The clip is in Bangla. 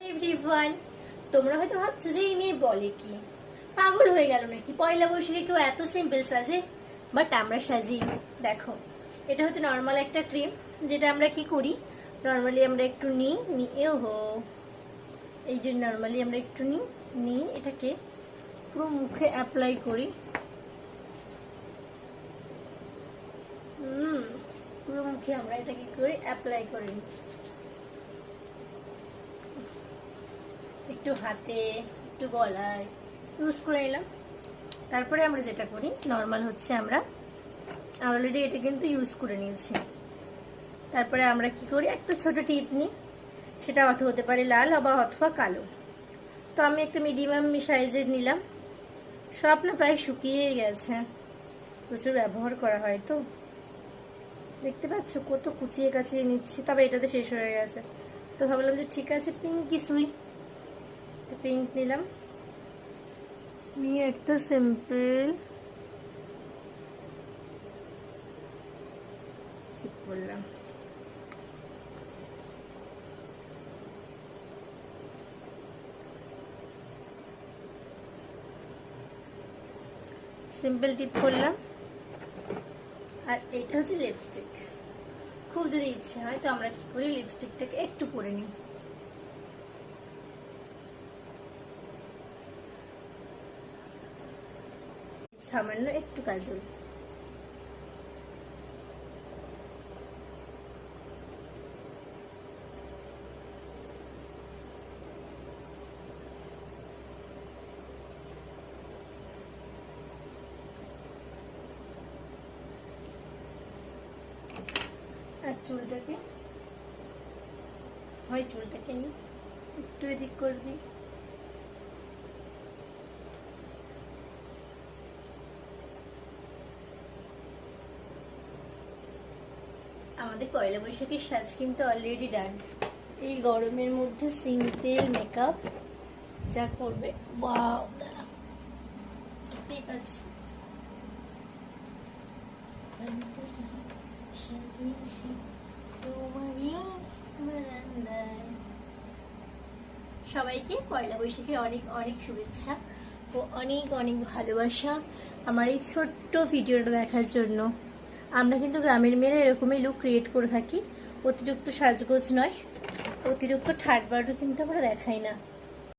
এভরিওয়ান, তোমরা হয়তো ভাবছো যে এই মেয়ে বলে কি, পাগল হয়ে গেল নাকি? পয়লা বৈশাখে কেউ এত সিম্পল সাজে? বাট আমরা সাজি। দেখো, এটা হচ্ছে নর্মাল একটা ক্রিম, যেটা আমরা কি করি, নর্মালি আমরা একটু নিয়ে ওহো এই যে নর্মালি আমরা একটু নিই এটাকে পুরো মুখে অ্যাপ্লাই করি। পুরো মুখে আমরা এটাকে করে অ্যাপ্লাই করি, একটু হাতে একটু গলায় ইউজ করে নিলাম। তারপরে আমরা যেটা করি, নর্মাল হচ্ছে আমরা অলরেডি এটা কিন্তু ইউজ করে নিয়েছি। তারপরে আমরা কি করি, একটা ছোট টিপ নিই, সেটা হতে পারে লাল অথবা কালো। তো আমি একটা মিডিয়াম সাইজের নিলাম। সব না প্রায় শুকিয়ে গেছে, প্রচুর ব্যবহার করা হয় তো, দেখতে পাচ্ছ কত কুচিয়ে কাচিয়ে নিচ্ছি, তবে এটাতে শেষ হয়ে গেছে। তো ভাবলাম যে ঠিক আছে, পিঙ্কি সুই পিঙ্ক নিলাম, নিয়ে একটা সিম্পল টিপ করলাম। সিম্পল টিপ করলাম। আর এটা হচ্ছে লিপস্টিক। খুব যদি ইচ্ছে হয় তো আমরা কি করি, লিপস্টিকটাকে একটু পরে নিই। সামান্য একটু কাজল, আর চুলটাকে নিই একটু এদিক করবি। আমাদের পয়লা বৈশাখের সাজ কিন্তু অলরেডি ডান। এই গরমের মধ্যে সিম্পল মেকআপ যা করবে, ওয়াও! দাঁড়া, ঠিক আছে। সবাইকে পয়লা বৈশাখের অনেক অনেক শুভেচ্ছা ও অনেক অনেক ভালোবাসা আমার এই ছোট্ট ভিডিওটা দেখার জন্য। আমরা কিন্তু গ্রামের মেয়েরা এরকমই লুক ক্রিয়েট করে থাকি, অতিরিক্ত সাজগোজ নয়, অতিরিক্ত ঠাট বাটও কিন্তু আমরা দেখাই না।